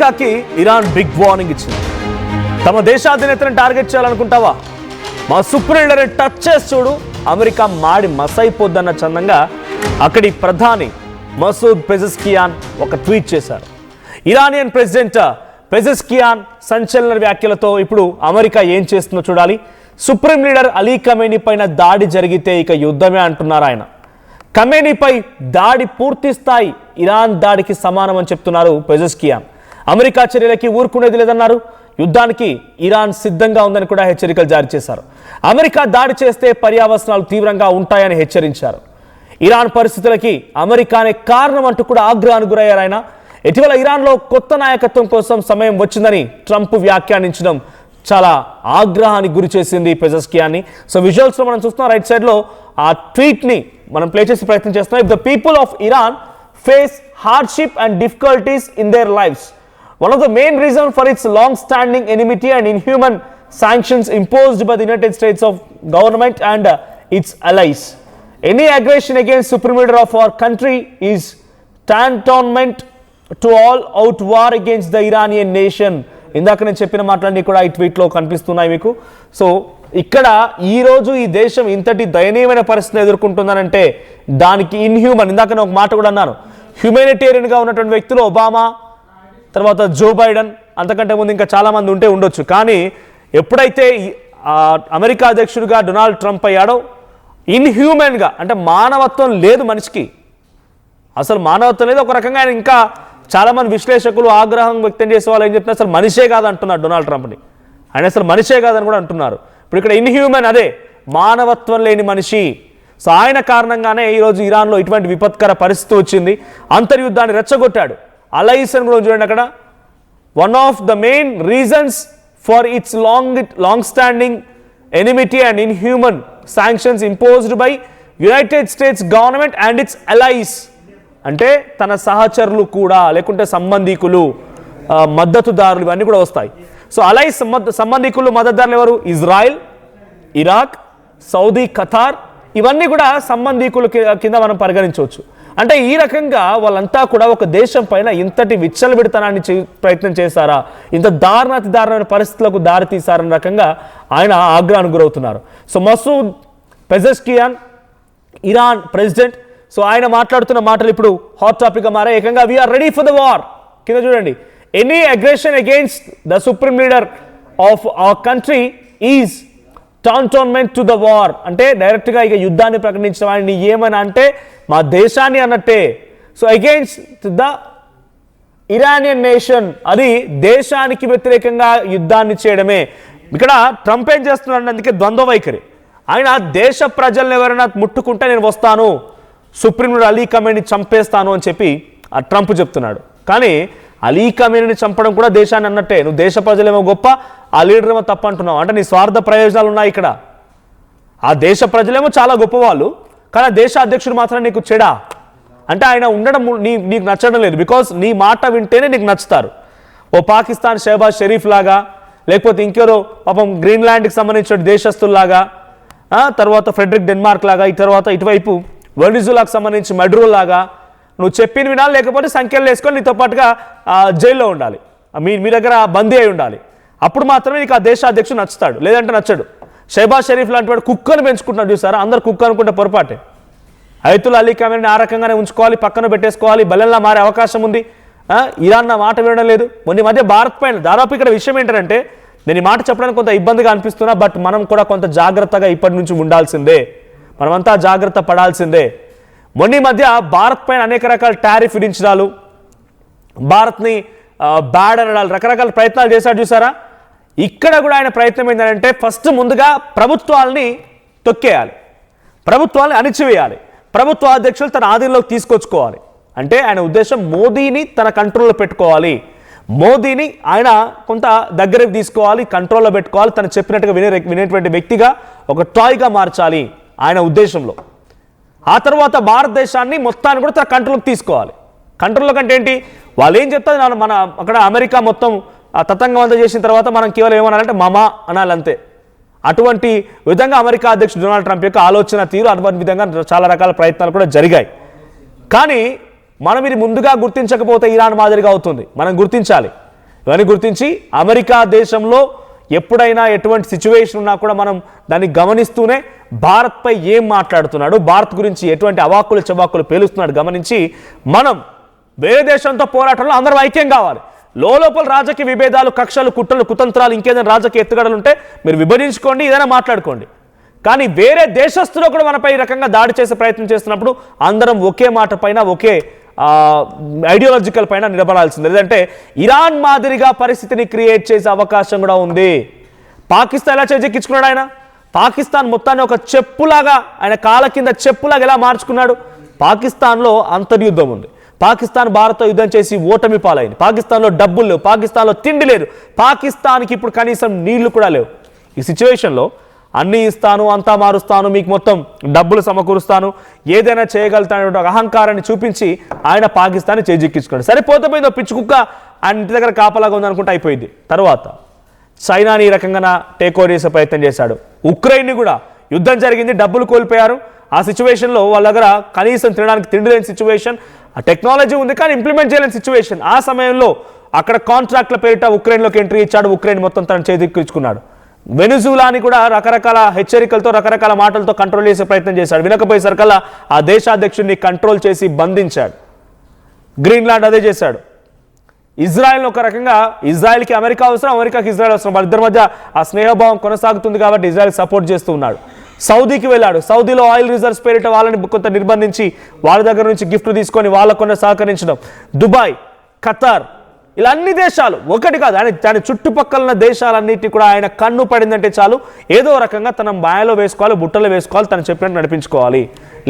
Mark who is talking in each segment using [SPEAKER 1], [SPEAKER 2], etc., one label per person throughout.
[SPEAKER 1] అమెరికాకి Iran big warning ఇచ్చింది. తమ దేశాధినేతను టార్గెట్ చేయాలనుకుంటావా, మా సుప్రీం లీడర్ టచ్ చేసి చూడు, అమెరికా మాడి మసైపోద్దన్న చందంగా అక్కడి ప్రధాని మసూద్ పెజెస్కియాన్ ఒక ట్వీట్ చేశారు. ఇరానియన్ ప్రెసిడెంట్ పెజెస్కియాన్ సంచలన వ్యాఖ్యలతో ఇప్పుడు అమెరికా ఏం చేస్తుందో చూడాలి. సుప్రీం లీడర్ అలీ ఖమేనీ పైన దాడి జరిగితే ఇక యుద్ధమే అంటున్నారు ఆయన. ఖమేనీపై దాడి పూర్తి స్థాయి ఇరాన్ దాడికి సమానం అని చెప్తున్నారు పెజెస్కియాన్. అమెరికా చర్యలకి ఊరుకునేది లేదన్నారు. యుద్ధానికి ఇరాన్ సిద్ధంగా ఉందని కూడా హెచ్చరికలు జారీ చేశారు. అమెరికా దాడి చేస్తే పర్యవసనాలు తీవ్రంగా ఉంటాయని హెచ్చరించారు. ఇరాన్ పరిస్థితులకి అమెరికానే కారణం అంటూ కూడా ఆగ్రహానికి గురయ్యారు ఆయన. ఇటీవల ఇరాన్లో కొత్త నాయకత్వం కోసం సమయం వచ్చిందని ట్రంప్ వ్యాఖ్యానించడం చాలా ఆగ్రహానికి గురి చేసింది పెజెస్కియాన్ని. సో విజువల్స్లో మనం చూస్తున్నాం, రైట్ సైడ్లో ఆ ట్వీట్ని మనం ప్లే చేసే ప్రయత్నం చేస్తున్నాం. If the people of Iran face hardship and difficulties in there lifes, one of the main reasons for its long-standing enmity and inhuman sanctions imposed by the United States of government and its allies. Any aggression against supreme leader of our country is tantamount to all-out war against the Iranian nation. ఇందాక నేను చెప్పిన మాటలన్నీ కూడా ఈ ట్వీట్లో కనిపిస్తున్నాయి మీకు. So ఇక్కడ ఈరోజు ఈ దేశం ఇంతటి దయనీయమైన పరిస్థితిని ఎదుర్కొంటుందనంటే దానికి ఇన్హ్యూమన్, ఇందాక నేను ఒక మాట కూడా అన్నాను, హ్యూమానిటేరియన్గా ఉన్నటువంటి వ్యక్తులు ఒబామా, తర్వాత జో బైడెన్, అంతకంటే ముందు ఇంకా చాలామంది ఉంటే ఉండొచ్చు. కానీ ఎప్పుడైతే అమెరికా అధ్యక్షుడిగా డొనాల్డ్ ట్రంప్ అయ్యాడో ఇన్హ్యూమన్గా, అంటే మానవత్వం లేదు మనిషికి, అసలు మానవత్వం లేదు. ఒక రకంగా ఆయన ఇంకా చాలామంది విశ్లేషకులు ఆగ్రహం వ్యక్తం చేసే వాళ్ళు ఏం చెప్తున్నారు, అసలు మనిషే కాదు అంటున్నారు డొనాల్డ్ ట్రంప్ని. ఆయన అసలు మనిషే కాదని కూడా అంటున్నారు. ఇప్పుడు ఇక్కడ ఇన్హ్యూమన్, అదే మానవత్వం లేని మనిషి. సో ఆయన కారణంగానే ఈరోజు ఇరాన్లో ఇటువంటి విపత్కర పరిస్థితి వచ్చింది. అంతర్యుద్ధాన్ని రెచ్చగొట్టాడు. అలైస్ అని కూడా చూడండి అక్కడ, one of the main reasons for its long standing enmity and inhuman sanctions imposed by United States government and its allies, అంటే తన సహచరులు కూడా, లేకుంటే సంబంధికులు, మద్దతుదారులు, ఇవన్నీ కూడా వస్తాయి. సో అలైస్ సంబంధికులు, మద్దతుదారులు ఎవరు? ఇజ్రాయిల్, ఇరాక్, సౌదీ, ఖతార్, ఇవన్నీ కూడా సంబంధికుల కింద మనం పరిగణించవచ్చు. అంటే ఈ రకంగా వాళ్ళంతా కూడా ఒక దేశం పైన ఇంతటి విచ్చలవిడితనాన్ని ప్రయత్నం చేశారా, ఇంత దారుణాతి దారుణమైన పరిస్థితులకు దారి తీశారన్న రకంగా ఆయన ఆగ్రహానికి గురవుతున్నారు. So Masoud Pezeshkian Iran president, so ఆయన మాట్లాడుతున్న మాటలు ఇప్పుడు హాట్ టాపిక్గా మారాయి. ఏకంగా we are ready for the war, కింద చూడండి, any aggression against the supreme leader of our country is tantamount to the war, అంటే డైరెక్ట్గా ఇక యుద్ధాన్ని ప్రకటించడం. ఆయన ఏమని అంటే మా దేశాన్ని అన్నట్టే. So against the Iranian nation, అది దేశానికి వ్యతిరేకంగా యుద్ధాన్ని చేయడమే. ఇక్కడ ట్రంప్ ఏం చేస్తున్నాడు, అందుకే ద్వంద్వ వైఖరి. ఆయన దేశ ప్రజలను ఎవరైనా ముట్టుకుంటే నేను వస్తాను, సుప్రీం లీడర్ అలీ ఖమేనీ చంపేస్తాను అని చెప్పి ఆ ట్రంప్ చెప్తున్నాడు. కానీ అలీ ఖమేనీని చంపడం కూడా దేశాన్ని అన్నట్టే. నువ్వు దేశ ప్రజలేమో గొప్ప, ఆ లీడర్ ఏమో తప్పు అంటున్నావు. అంటే నీ స్వార్థ ప్రయోజనాలు ఉన్నాయి ఇక్కడ. ఆ దేశ ప్రజలేమో చాలా గొప్పవాళ్ళు, కానీ దేశ అధ్యక్షుడు మాత్రం నీకు చెడా, అంటే ఆయన ఉండడం నీకు నచ్చడం లేదు. బికాస్ నీ మాట వింటేనే నీకు నచ్చుతారు. ఓ పాకిస్తాన్ షహబాజ్ షరీఫ్ లాగా, లేకపోతే ఇంకెవరో పాపం గ్రీన్లాండ్కి సంబంధించిన దేశస్తుల్లాగా, తర్వాత ఫ్రెడరిక్ డెన్మార్క్ లాగా, ఈ తర్వాత ఇటువైపు వెనిజులాకు సంబంధించి మెడ్రో లాగా నువ్వు చెప్పిన వినాలి, లేకపోతే సంఖ్యలు వేసుకొని నీతో పాటుగా జైల్లో ఉండాలి, మీ దగ్గర బందీ అయి ఉండాలి. అప్పుడు మాత్రమే నీకు ఆ దేశ అధ్యక్షుడు నచ్చుతాడు, లేదంటే నచ్చడు. షహబాజ్ షరీఫ్ లాంటి వాడు కుక్కను పెంచుకుంటున్నాడు చూసారా, అందరు కుక్క అనుకుంటే పొరపాటే. అయతుల్లా అలీ ఖమేనీని ఆ రకంగానే ఉంచుకోవాలి, పక్కన పెట్టేసుకోవాలి, బల్లెల్లా మారే అవకాశం ఉంది. ఇరాన్ నా మాట వినడం లేదు. మొన్న మధ్య భారత్ పైన దాదాపు ఇక్కడ విషయం ఏంటంటే, నేను ఈ మాట చెప్పడానికి కొంత ఇబ్బందిగా అనిపిస్తున్నా, బట్ మనం కూడా కొంత జాగ్రత్తగా ఇప్పటి నుంచి ఉండాల్సిందే, మనమంతా జాగ్రత్త పడాల్సిందే. మొన్న మధ్య భారత్ పైన అనేక రకాల టారిఫ్ విధించడాలు, భారత్ని బ్యాడ్ అనడాలు, రకరకాల ప్రయత్నాలు చేశాడు చూసారా. ఇక్కడ కూడా ఆయన ప్రయత్నం ఏంటంటే, ఫస్ట్ ముందుగా ప్రభుత్వాలని తొక్కేయాలి, ప్రభుత్వాలని అణిచివేయాలి, ప్రభుత్వ అధ్యక్షులు తన ఆధీనంలోకి తీసుకొచ్చుకోవాలి. అంటే ఆయన ఉద్దేశం మోదీని తన కంట్రోల్లో పెట్టుకోవాలి, మోదీని ఆయన కొంత దగ్గరకు తీసుకోవాలి, కంట్రోల్లో పెట్టుకోవాలి, తను చెప్పినట్టుగా వినేటువంటి వ్యక్తిగా, ఒక టాయ్గా మార్చాలి ఆయన ఉద్దేశంలో. ఆ తర్వాత భారతదేశాన్ని మొత్తాన్ని కూడా తన కంట్రోల్కి తీసుకోవాలి. కంట్రోల్లో కంటే ఏంటి, వాళ్ళు ఏం చెప్తారు, మన అక్కడ అమెరికా మొత్తం తతంగవంతం చేసిన తర్వాత మనం కేవలం ఏమనాలంటే మమా అనాలంతే. అటువంటి విధంగా అమెరికా అధ్యక్షుడు డొనాల్డ్ ట్రంప్ యొక్క ఆలోచన తీరు, అటువంటి విధంగా చాలా రకాల ప్రయత్నాలు కూడా జరిగాయి. కానీ మనం ఇది ముందుగా గుర్తించకపోతే ఇరాన్ మాదిరిగా అవుతుంది. మనం గుర్తించాలి. ఇవన్నీ గుర్తించి అమెరికా దేశంలో ఎప్పుడైనా ఎటువంటి సిచ్యువేషన్ ఉన్నా కూడా మనం దాన్ని గమనిస్తూనే భారత్పై ఏం మాట్లాడుతున్నాడు, భారత్ గురించి ఎటువంటి అవాక్కులు చవాక్కులు పేలుస్తున్నాడు గమనించి మనం వేరే దేశంతో పోరాటంలో అందరం ఐక్యం కావాలి. లోపల రాజకీయ విభేదాలు, కక్షలు, కుట్రలు, కుతంత్రాలు, ఇంకేదైనా రాజకీయ ఎత్తుగడలు ఉంటే మీరు విభజించుకోండి, ఏదైనా మాట్లాడుకోండి. కానీ వేరే దేశస్తులు కూడా మనపై ఈ రకంగా దాడి చేసే ప్రయత్నం చేస్తున్నప్పుడు అందరం ఒకే మాట పైన, ఒకే ఐడియాలజికల్ పైన నిలబడాల్సింది. లేదంటే ఇరాన్ మాదిరిగా పరిస్థితిని క్రియేట్ చేసే అవకాశం కూడా ఉంది. పాకిస్తాన్ ఎలా చేజెక్కించుకున్నాడు ఆయన? పాకిస్తాన్ మొత్తాన్ని ఒక చెప్పులాగా, ఆయన కాళ్ళ కింద చెప్పులాగా ఎలా మార్చుకున్నాడు? పాకిస్తాన్లో అంతర్యుద్ధం ఉంది. పాకిస్తాన్ భారత్తో యుద్ధం చేసి ఓటమి పాలైంది. పాకిస్తాన్లో డబ్బులు లేవు, పాకిస్తాన్లో తిండి లేదు, పాకిస్తాన్కి ఇప్పుడు కనీసం నీళ్లు కూడా లేవు. ఈ సిచ్యువేషన్లో అన్నీ ఇస్తాను, అంతా మారుస్తాను, మీకు మొత్తం డబ్బులు సమకూరుస్తాను, ఏదైనా చేయగలుగుతాను అహంకారాన్ని చూపించి ఆయన పాకిస్తాన్ని చేజిక్కించుకున్నాడు. సరిపోతే పోయిందో పిచ్చి కుక్క ఆయన ఇంటి దగ్గర కాపలాగా ఉందనుకుంటే అయిపోయింది. తర్వాత చైనాని ఈ రకంగా టేక్ ఓవర్ చేసే ప్రయత్నం చేశాడు. ఉక్రెయిన్ని కూడా యుద్ధం జరిగింది, డబ్బులు కోల్పోయారు. ఆ సిచ్యువేషన్లో వాళ్ళ దగ్గర కనీసం తినడానికి తిండి లేని సిచ్యువేషన్, ఆ టెక్నాలజీ ఉంది కానీ ఇంప్లిమెంట్ చేయలేని సిచ్యువేషన్. ఆ సమయంలో అక్కడ కాంట్రాక్ట్ల పేరిట ఉక్రెయిన్లోకి ఎంట్రీ ఇచ్చాడు. ఉక్రెయిన్ మొత్తం తను చేజిక్కించుకున్నాడు. వెనుజులాని కూడా రకరకాల హెచ్చరికలతో, రకరకాల మాటలతో కంట్రోల్ చేసే ప్రయత్నం చేశాడు. వినకపోయేసరికల్లా ఆ దేశాధ్యక్షుడిని కంట్రోల్ చేసి బంధించాడు. గ్రీన్లాండ్ అదే చేశాడు. ఇజ్రాయెల్ ఒక రకంగా, ఇజ్రాయెల్కి అమెరికా అవసరం, అమెరికాకి ఇజ్రాయెల్ అవసరం, వాళ్ళిద్దరి మధ్య ఆ స్నేహభావం కొనసాగుతుంది కాబట్టి ఇజ్రాయెల్ సపోర్ట్ చేస్తూ ఉన్నాడు. సౌదీకి వెళ్ళాడు. సౌదీలో ఆయిల్ రిజర్వ్స్ పేరిట వాళ్ళని కొంత నిర్బంధించి వాళ్ళ దగ్గర నుంచి గిఫ్ట్ తీసుకొని వాళ్ళకు కొంత సహకరించడం. దుబాయ్, ఖతార్, ఇలా అన్ని దేశాలు, ఒకటి కాదు, ఆయన దాని చుట్టుపక్కల దేశాలన్నిటి కూడా ఆయన కన్ను పడిందంటే చాలు ఏదో రకంగా తన మాయలో వేసుకోవాలి, బుట్టలో వేసుకోవాలి, తను చెప్పినట్టు నడిపించుకోవాలి.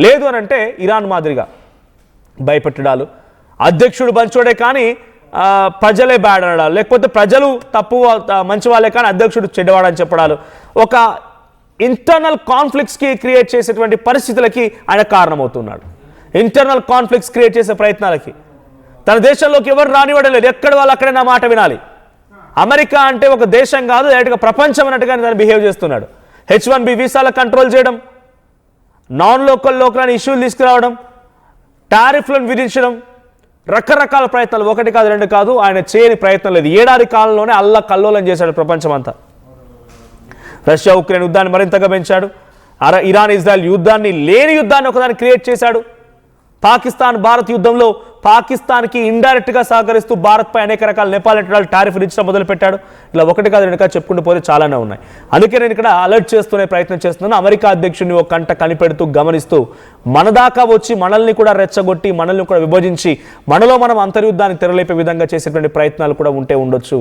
[SPEAKER 1] లేదు అని అంటే ఇరాన్ మాదిరిగా భయపెట్టడాలు, అధ్యక్షుడు మంచోడే కానీ ప్రజలే బ్యాడ్ అనడాలు, లేకపోతే ప్రజలు తప్పు మంచి వాళ్ళే కానీ అధ్యక్షుడు చెడ్డవాడని చెప్పడాలు, ఒక ఇంటర్నల్ కాన్ఫ్లిక్ట్స్కి క్రియేట్ చేసేటువంటి పరిస్థితులకి ఆయన కారణమవుతున్నాడు. ఇంటర్నల్ కాన్ఫ్లిక్ట్స్ క్రియేట్ చేసే ప్రయత్నాలకి తన దేశంలోకి ఎవరు రానివ్వడం లేదు. ఎక్కడ వాళ్ళు అక్కడే నా మాట వినాలి. అమెరికా అంటే ఒక దేశం కాదు, డైరెక్ట్గా ప్రపంచం అన్నట్టుగా తను బిహేవ్ చేస్తున్నాడు. H1B వీసాల కంట్రోల్ చేయడం, నాన్ లోకల్ అని ఇష్యూలు తీసుకురావడం, టారిఫ్లను విధించడం, రకరకాల ప్రయత్నాలు, ఒకటి కాదు రెండు కాదు, ఆయన చేయని ప్రయత్నం లేదు. ఏడాది కాలంలోనే కల్లోలం చేశాడు ప్రపంచం అంతా. రష్యా ఉక్రెయిన్ యుద్ధాన్ని మరింతగా పెంచాడు. ఇరాన్ ఇజ్రాయెల్ యుద్ధాన్ని, లేని యుద్ధాన్ని ఒకదాన్ని క్రియేట్ చేశాడు. పాకిస్తాన్ భారత్ యుద్ధంలో పాకిస్తాన్కి ఇండైరెక్ట్గా సహకరిస్తూ భారత్పై అనేక రకాల నేపాల్ టారిఫ్ విధించడం మొదలుపెట్టాడు. ఇలా ఒకటి కాదు రెండు కాదు చెప్పుకుంటూ పోతే చాలానే ఉన్నాయి. అందుకే నేను ఇక్కడ అలర్ట్ చేస్తూనే ప్రయత్నం చేస్తున్నాను. అమెరికా అధ్యక్షుడిని ఒక కంట కనిపెడుతూ గమనిస్తూ మన దాకా వచ్చి మనల్ని కూడా రెచ్చగొట్టి, మనల్ని కూడా విభజించి, మనలో మనం అంతర్యుద్ధాన్ని తెరలేపే విధంగా చేసేటువంటి ప్రయత్నాలు కూడా ఉండొచ్చు.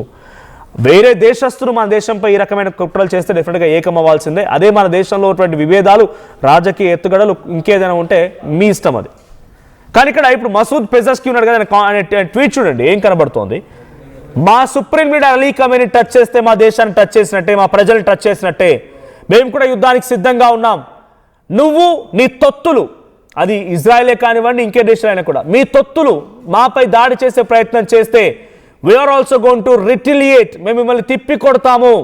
[SPEAKER 1] వేరే దేశస్తులు మన దేశంపై ఈ రకమైన కుట్రలు చేస్తే డెఫినెట్గా ఏకం అవ్వాల్సిందే. అదే మన దేశంలో ఉన్నటువంటి విభేదాలు, రాజకీయ ఎత్తుగడలు, ఇంకేదైనా ఉంటే మీ ఇష్టం అది. కానీ ఇక్కడ ఇప్పుడు మసూద్ పెజెస్కి ఉన్నాడు కదా, ఆయన ట్వీట్ చూడండి ఏం కనబడుతోంది. మా supreme leader Ali Khamenei touch చేస్తే మా దేశాన్ని టచ్ చేసినట్టే, మా ప్రజల్ని టచ్ చేసినట్టే, మేము కూడా యుద్ధానికి సిద్ధంగా ఉన్నాం. నువ్వు నీ తొత్తులు, అది ఇజ్రాయెలే కానివ్వండి ఇంకే దేశాలైనా కూడా, మీ తొత్తులు మాపై దాడి చేసే ప్రయత్నం చేస్తే వీఆర్ ఆల్సో గోయింగ్ టు రిటిలియేట్, మేము మిమ్మల్ని తిప్పి కొడతాము,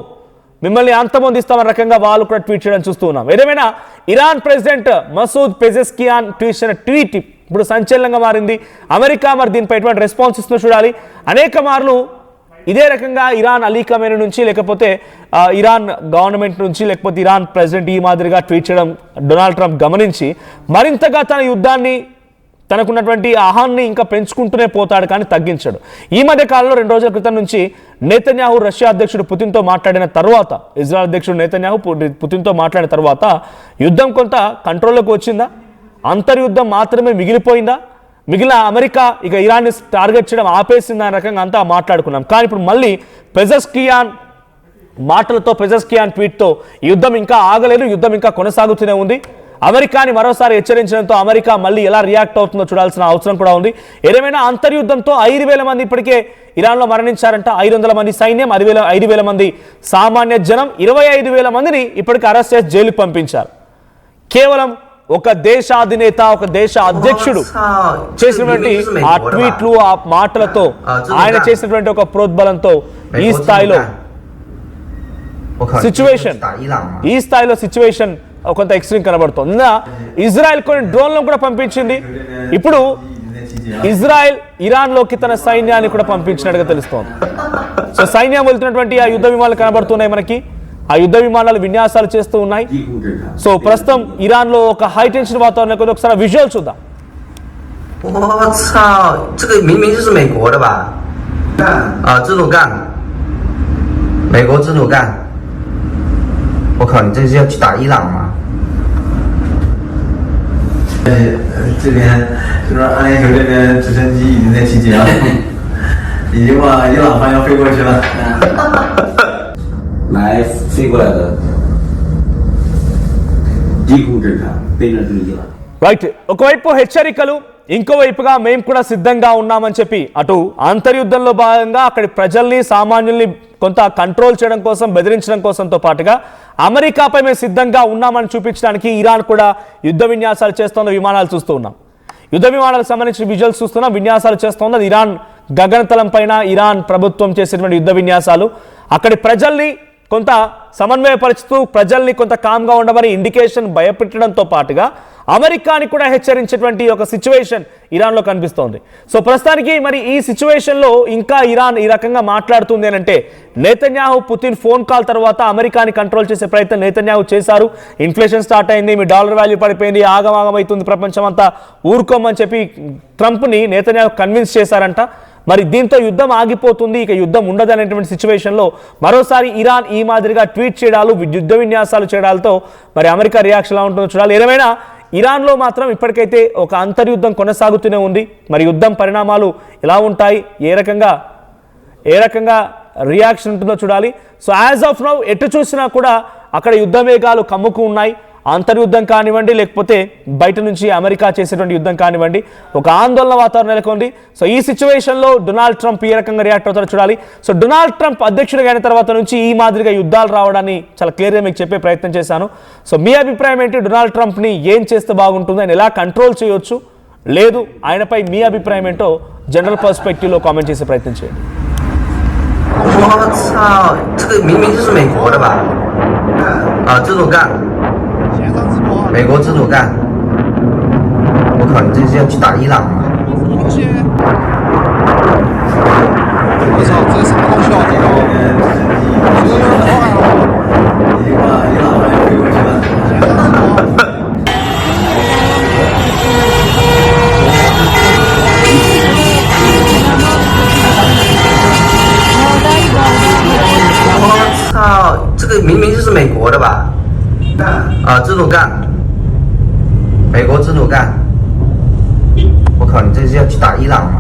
[SPEAKER 1] మిమ్మల్ని అంతమొందిస్తామన్న రకంగా వాళ్ళు కూడా ట్వీట్ చేయడం చూస్తూ ఉన్నాం. ఏదేమైనా ఇరాన్ ప్రెసిడెంట్ మసూద్ పెజెస్కియాన్ ట్వీట్ ఇప్పుడు సంచలనంగా మారింది. అమెరికా మరి దీనిపై ఎటువంటి రెస్పాన్స్ ఇస్తుందో చూడాలి. అనేక మార్లు ఇదే రకంగా ఇరాన్ అలీ ఖమేనీ నుంచి, లేకపోతే ఇరాన్ గవర్నమెంట్ నుంచి, లేకపోతే ఇరాన్ ప్రెసిడెంట్ ఈ మాదిరిగా ట్వీట్ చేయడం డొనాల్డ్ ట్రంప్ గమనించి మరింతగా తన యుద్ధాన్ని, తనకున్నటువంటి ఆహాన్ని ఇంకా పెంచుకుంటూనే పోతాడు కానీ తగ్గించాడు. ఈ మధ్య కాలంలో 2 రోజుల క్రితం నుంచి నెతన్యాహు రష్యా అధ్యక్షుడు పుతిన్తో మాట్లాడిన తర్వాత, ఇజ్రాయెల్ అధ్యక్షుడు నెతన్యాహు పుతిన్తో మాట్లాడిన తర్వాత యుద్ధం కొంత కంట్రోల్లోకి వచ్చిందా? అంతర్యుద్ధం మాత్రమే మిగిలిపోయిందా? మిగిలిన అమెరికా ఇక ఇరాన్ని టార్గెట్ చేయడం ఆపేసింది అనే రకంగా అంతా మాట్లాడుకున్నాం. కానీ ఇప్పుడు మళ్ళీ పెజెస్కియాన్ మాటలతో, పెజెస్కియాన్ ట్వీట్తో యుద్ధం ఇంకా ఆగలేదు, యుద్ధం ఇంకా కొనసాగుతూనే ఉంది. అమెరికాని మరోసారి హెచ్చరించడంతో అమెరికా మళ్ళీ ఎలా రియాక్ట్ అవుతుందో చూడాల్సిన అవసరం కూడా ఉంది. ఏదేమైనా అంతర్యుద్ధంతో 5,000 మంది ఇప్పటికే ఇరాన్లో మరణించారంట. 500 మంది సైన్యం, 5,000 మంది సామాన్య జనం, 25,000 మందిని ఇప్పటికే అరెస్ట్ చేసి జైలుకి పంపించారు. కేవలం ఒక దేశ అధినేత, ఒక దేశ అధ్యక్షుడు చేసినటువంటి ఆ ట్వీట్లు, ఆ మాటలతో, ఆయన చేసినటువంటి ఒక ప్రోద్బలంతో ఈ స్థాయిలో సిచ్యువేషన్ కొంత ఎక్స్ట్రీమ్ కనబడుతుంది. ఇజ్రాయెల్ కొన్ని డ్రోన్లను కూడా పంపించింది. ఇప్పుడు ఇజ్రాయెల్ ఇరాన్లోకి తన సైన్యాన్ని కూడా పంపించినట్టుగా తెలుస్తోంది. సో సైన్యం వెళ్తున్నటువంటి ఆ యుద్ధ విమానాలు కనబడుతున్నాయి మనకి. ఆ యుద్ధ విమానాలు విన్యాసాలు చేస్తూ ఉన్నాయి. సో ప్రస్తుతం ఇరాన్ లో ఒక హై టెన్షన్ వాతావరణం. ఒకసారి విజువల్ చూద్దాం.
[SPEAKER 2] 我操，这个明明就是美国的吧？啊，支鲁干，美国支鲁干。我靠，你这是要去打伊朗吗？
[SPEAKER 3] 这边就是阿联酋这边直升机已经在集结了，已经往伊朗方向飞过去了。
[SPEAKER 4] 来飞过来的低空侦察，对面是伊朗。
[SPEAKER 1] రైట్, ఒకవైపు హెచ్చరికలు, ఇంకోవైపుగా మేము కూడా సిద్ధంగా ఉన్నామని చెప్పి అటు అంతర్యుద్ధంలో భాగంగా అక్కడి ప్రజల్ని సామాన్యుల్ని కొంత కంట్రోల్ చేయడం కోసం, బెదిరించడం కోసంతో పాటుగా అమెరికాపై మేము సిద్ధంగా ఉన్నామని చూపించడానికి ఇరాన్ కూడా యుద్ధ విన్యాసాలు చేస్తున్న విమానాలు చూస్తూ ఉన్నాం. యుద్ధ విమానాలకు సంబంధించిన విజువల్స్ చూస్తున్నాం. విన్యాసాలు చేస్తోంది అది ఇరాన్ గగనతలం పైన ఇరాన్ ప్రభుత్వం చేసేటువంటి యుద్ధ విన్యాసాలు. అక్కడి ప్రజల్ని కొంత సమన్వయపరుచుతూ ప్రజల్ని కొంత కామ్గా ఉండమని ఇండికేషన్ భయపెట్టడంతో పాటుగా అమెరికాని కూడా హెచ్చరించేటువంటి ఒక సిచ్యువేషన్ ఇరాన్లో కనిపిస్తోంది. సో ప్రస్తుతానికి మరి ఈ సిచ్యువేషన్లో ఇంకా ఇరాన్ ఈ రకంగా మాట్లాడుతుంది అని అంటే, నేతన్యాహు పుతిన్ ఫోన్ కాల్ తర్వాత అమెరికాని కంట్రోల్ చేసే ప్రయత్నం నేతన్యాహు చేశారు. ఇన్ఫ్లేషన్ స్టార్ట్ అయింది, మీ డాలర్ వాల్యూ పడిపోయింది, ఆగమాగమవుతుంది ప్రపంచం అంతా, ఊరుకోమని చెప్పి ట్రంప్ని నేతన్యాహు కన్విన్స్ చేశారంట. మరి దీంతో యుద్ధం ఆగిపోతుంది, ఇక యుద్ధం ఉండదు అనేటువంటి సిచ్యువేషన్లో మరోసారి ఇరాన్ ఈ మాదిరిగా ట్వీట్ చేయడాలు, యుద్ధ విన్యాసాలు చేయడాలతో మరి అమెరికా రియాక్షన్ ఎలా ఉంటుందో చూడాలి. ఏదేమైనా ఇరాన్లో మాత్రం ఇప్పటికైతే ఒక అంతర్యుద్ధం కొనసాగుతూనే ఉంది. మరి యుద్ధం పరిణామాలు ఎలా ఉంటాయి, ఏ రకంగా రియాక్షన్ ఉంటుందో చూడాలి. సో యాజ్ ఆఫ్ నౌ ఎటు చూసినా కూడా అక్కడ యుద్ధ వేగాలు కమ్ముకు ఉన్నాయి. అంతర్యుద్ధం కానివ్వండి, లేకపోతే బయట నుంచి అమెరికా చేసేటువంటి యుద్ధం కానివ్వండి, ఒక ఆందోళన వాతావరణం నెలకొంది. సో ఈ సిచ్యువేషన్లో డొనాల్డ్ ట్రంప్ ఏ రకంగా రియాక్ట్ అవుతారో చూడాలి. సో డొనాల్డ్ ట్రంప్ అధ్యక్షుడిగా అయిన తర్వాత నుంచి ఈ మాదిరిగా యుద్ధాలు రావడాన్ని చాలా క్లియర్గా మీకు చెప్పే ప్రయత్నం చేశాను. సో మీ అభిప్రాయం ఏంటి? డొనాల్డ్ ట్రంప్ని ఏం చేస్తే బాగుంటుంది, ఆయన ఎలా కంట్రోల్ చేయొచ్చు, లేదు ఆయనపై మీ అభిప్రాయం ఏంటో జనరల్ పర్స్పెక్టివ్లో కామెంట్ చేసే ప్రయత్నం చేయండి.
[SPEAKER 2] 我操，这个明明就是美国的吧？啊，支鲁干，美国支鲁干。我靠，你这是要去打伊朗吗？
[SPEAKER 5] 我操，这什么东西啊？这个，这个有点好看啊！
[SPEAKER 3] 已经往伊朗方向飞过去了。
[SPEAKER 2] 我操，这个明明就是美国的吧？啊，支鲁干，美国支鲁干。我靠，你这是要去打伊朗吗？